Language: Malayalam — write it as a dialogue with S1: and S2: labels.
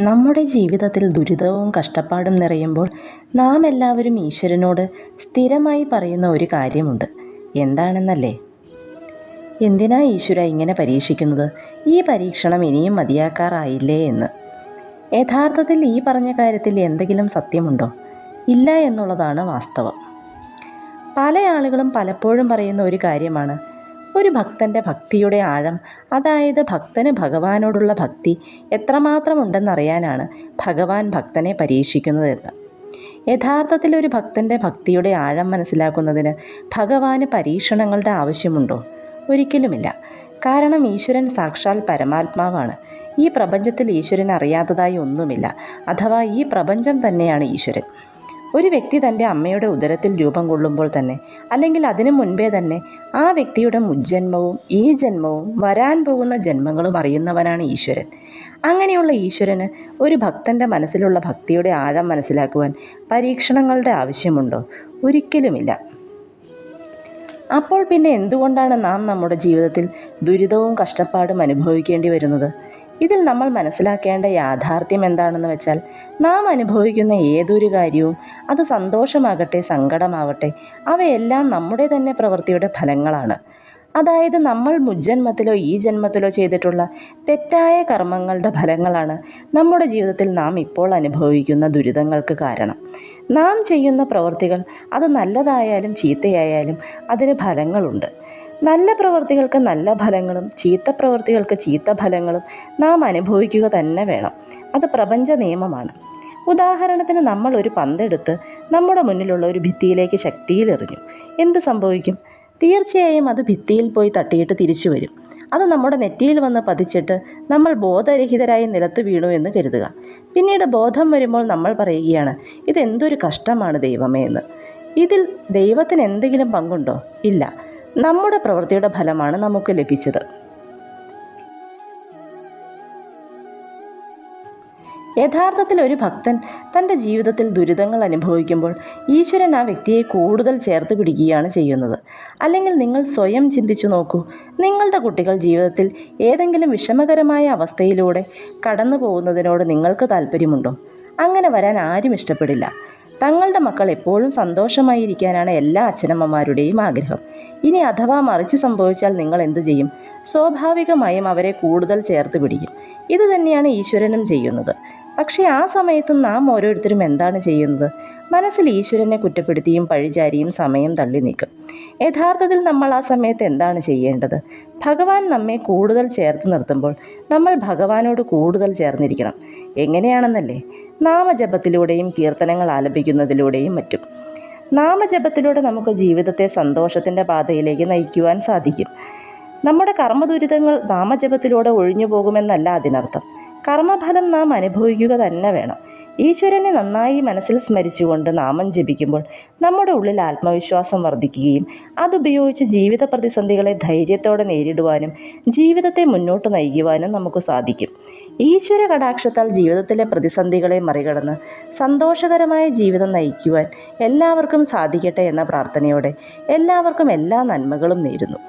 S1: നമ്മുടെ ജീവിതത്തിൽ ദുരിതവും കഷ്ടപ്പാടും നിറയുമ്പോൾ നാം എല്ലാവരും ഈശ്വരനോട് സ്ഥിരമായി പറയുന്ന ഒരു കാര്യമുണ്ട്. എന്താണെന്നല്ലേ? എന്തിനാ ഈശ്വര ഇങ്ങനെ പരീക്ഷിക്കുന്നത്? ഈ പരീക്ഷണം ഇനിയും മതിയാക്കാറായില്ലേ എന്ന്. യഥാർത്ഥത്തിൽ ഈ പറഞ്ഞ കാര്യത്തിൽ എന്തെങ്കിലും സത്യമുണ്ടോ? ഇല്ല എന്നുള്ളതാണ് വാസ്തവം. പല ആളുകളും പലപ്പോഴും പറയുന്ന ഒരു കാര്യമാണ്, ഒരു ഭക്തൻ്റെ ഭക്തിയുടെ ആഴം, അതായത് ഭക്തന് ഭഗവാനോടുള്ള ഭക്തി എത്രമാത്രം ഉണ്ടെന്നറിയാനാണ് ഭഗവാൻ ഭക്തനെ പരീക്ഷിക്കുന്നതെന്ന്. യഥാർത്ഥത്തിൽ ഒരു ഭക്തൻ്റെ ഭക്തിയുടെ ആഴം മനസ്സിലാക്കുന്നതിന് ഭഗവാന് പരീക്ഷണങ്ങളുടെ ആവശ്യമുണ്ടോ? ഒരിക്കലുമില്ല. കാരണം ഈശ്വരൻ സാക്ഷാൽ പരമാത്മാവാണ്. ഈ പ്രപഞ്ചത്തിൽ ഈശ്വരൻ അറിയാത്തതായി ഒന്നുമില്ല. അഥവാ ഈ പ്രപഞ്ചം തന്നെയാണ് ഈശ്വരൻ. ഒരു വ്യക്തി തൻ്റെ അമ്മയുടെ ഉദരത്തിൽ രൂപം കൊള്ളുമ്പോൾ തന്നെ, അല്ലെങ്കിൽ അതിനു മുൻപേ തന്നെ, ആ വ്യക്തിയുടെ മുജ്ജന്മവും ഈ ജന്മവും വരാൻ പോകുന്ന ജന്മങ്ങളും അറിയുന്നവനാണ് ഈശ്വരൻ. അങ്ങനെയുള്ള ഈശ്വരന് ഒരു ഭക്തൻ്റെ മനസ്സിലുള്ള ഭക്തിയുടെ ആഴം മനസ്സിലാക്കുവാൻ പരീക്ഷണങ്ങളുടെ ആവശ്യമുണ്ടോ? ഒരിക്കലുമില്ല. അപ്പോൾ പിന്നെ എന്തുകൊണ്ടാണ് നാം നമ്മുടെ ജീവിതത്തിൽ ദുരിതവും കഷ്ടപ്പാടും അനുഭവിക്കേണ്ടി വരുന്നത്? ഇതിൽ നമ്മൾ മനസ്സിലാക്കേണ്ട യാഥാർത്ഥ്യം എന്താണെന്ന് വെച്ചാൽ, നാം അനുഭവിക്കുന്ന ഏതൊരു കാര്യവും, അത് സന്തോഷമാകട്ടെ സങ്കടമാവട്ടെ, അവയെല്ലാം നമ്മുടെ തന്നെ പ്രവൃത്തിയുടെ ഫലങ്ങളാണ്. അതായത് നമ്മൾ മുജ്ജന്മത്തിലോ ഈ ജന്മത്തിലോ ചെയ്തിട്ടുള്ള തെറ്റായ കർമ്മങ്ങളുടെ ഫലങ്ങളാണ് നമ്മുടെ ജീവിതത്തിൽ നാം ഇപ്പോൾ അനുഭവിക്കുന്ന ദുരിതങ്ങൾക്ക് കാരണം. നാം ചെയ്യുന്ന പ്രവൃത്തികൾ, അത് നല്ലതായാലും ചീത്തയായാലും അതിന് ഫലങ്ങളുണ്ട്. നല്ല പ്രവൃത്തികൾക്ക് നല്ല ഫലങ്ങളും ചീത്ത പ്രവൃത്തികൾക്ക് ചീത്ത ഫലങ്ങളും നാം അനുഭവിക്കുക തന്നെ വേണം. അത് പ്രപഞ്ച നിയമമാണ്. ഉദാഹരണത്തിന്, നമ്മൾ ഒരു പന്തെടുത്ത് നമ്മുടെ മുന്നിലുള്ള ഒരു ഭിത്തിയിലേക്ക് ശക്തിയിൽ എറിഞ്ഞു. എന്ത് സംഭവിക്കും? തീർച്ചയായും അത് ഭിത്തിയിൽ പോയി തട്ടിയിട്ട് തിരിച്ചു വരും. അത് നമ്മുടെ നെറ്റിയിൽ വന്ന് പതിച്ചിട്ട് നമ്മൾ ബോധരഹിതരായി നിലത്ത് വീണു എന്ന് കരുതുക. പിന്നീട് ബോധം വരുമ്പോൾ നമ്മൾ പറയുകയാണ്, ഇതെന്തൊരു കഷ്ടമാണ് ദൈവമേ എന്ന്. ഇതിൽ ദൈവത്തിന് എന്തെങ്കിലും പങ്കുണ്ടോ? ഇല്ല. നമ്മുടെ പ്രവൃത്തിയുടെ ഫലമാണ് നമുക്ക് ലഭിച്ചത്. യഥാർത്ഥത്തിൽ ഒരു ഭക്തൻ തൻ്റെ ജീവിതത്തിൽ ദുരിതങ്ങൾ അനുഭവിക്കുമ്പോൾ ഈശ്വരൻ ആ വ്യക്തിയെ കൂടുതൽ ചേർത്ത് പിടിക്കുകയാണ് ചെയ്യുന്നത്. അല്ലെങ്കിൽ നിങ്ങൾ സ്വയം ചിന്തിച്ചു നോക്കൂ, നിങ്ങളുടെ കുട്ടികൾ ജീവിതത്തിൽ ഏതെങ്കിലും വിഷമകരമായ അവസ്ഥയിലൂടെ കടന്നു പോകുന്നതിനോട് നിങ്ങൾക്ക് താല്പര്യമുണ്ടോ? അങ്ങനെ വരാൻ ആരും ഇഷ്ടപ്പെടില്ല. തങ്ങളുടെ മക്കൾ എപ്പോഴും സന്തോഷമായിരിക്കാനാണ് എല്ലാ അച്ഛനമ്മമാരുടെയും ആഗ്രഹം. ഇനി അഥവാ മറിച്ച് സംഭവിച്ചാൽ നിങ്ങൾ എന്തു ചെയ്യും? സ്വാഭാവികമായും അവരെ കൂടുതൽ ചേർത്ത് പിടിക്കും. ഇത് തന്നെയാണ് ഈശ്വരനും ചെയ്യുന്നത്. പക്ഷേ ആ സമയത്തും നാം ഓരോരുത്തരും എന്താണ് ചെയ്യുന്നത്? മനസ്സിൽ ഈശ്വരനെ കുറ്റപ്പെടുത്തിയും പഴിചാരിയും സമയം തള്ളി നീക്കും. യഥാർത്ഥത്തിൽ നമ്മൾ ആ സമയത്ത് എന്താണ് ചെയ്യേണ്ടത്? ഭഗവാൻ നമ്മെ കൂടുതൽ ചേർത്ത് നിർത്തുമ്പോൾ നമ്മൾ ഭഗവാനോട് കൂടുതൽ ചേർന്നിരിക്കണം. എങ്ങനെയാണെന്നല്ലേ? നാമജപത്തിലൂടെയും കീർത്തനങ്ങൾ ആലപിക്കുന്നതിലൂടെയും മറ്റും. നാമജപത്തിലൂടെ നമുക്ക് ജീവിതത്തെ സന്തോഷത്തിൻ്റെ പാതയിലേക്ക് നയിക്കുവാൻ സാധിക്കും. നമ്മുടെ കർമ്മദുരിതങ്ങൾ നാമജപത്തിലൂടെ ഒഴിഞ്ഞു പോകുമെന്നല്ല അതിനർത്ഥം. കർമ്മഫലം നാം അനുഭവിക്കുക തന്നെ വേണം. ഈശ്വരനെ നന്നായി മനസ്സിൽ സ്മരിച്ചുകൊണ്ട് നാമം ജപിക്കുമ്പോൾ നമ്മുടെ ഉള്ളിൽ ആത്മവിശ്വാസം വർദ്ധിക്കുകയും അതുപയോഗിച്ച് ജീവിത പ്രതിസന്ധികളെ ധൈര്യത്തോടെ നേരിടുവാനും ജീവിതത്തെ മുന്നോട്ട് നയിക്കുവാനും നമുക്ക് സാധിക്കും. ഈശ്വര കടാക്ഷത്താൽ ജീവിതത്തിലെ പ്രതിസന്ധികളെ മറികടന്ന് സന്തോഷകരമായ ജീവിതം നയിക്കുവാൻ എല്ലാവർക്കും സാധിക്കട്ടെ എന്ന പ്രാർത്ഥനയോടെ എല്ലാവർക്കും എല്ലാ നന്മകളും നേരുന്നു.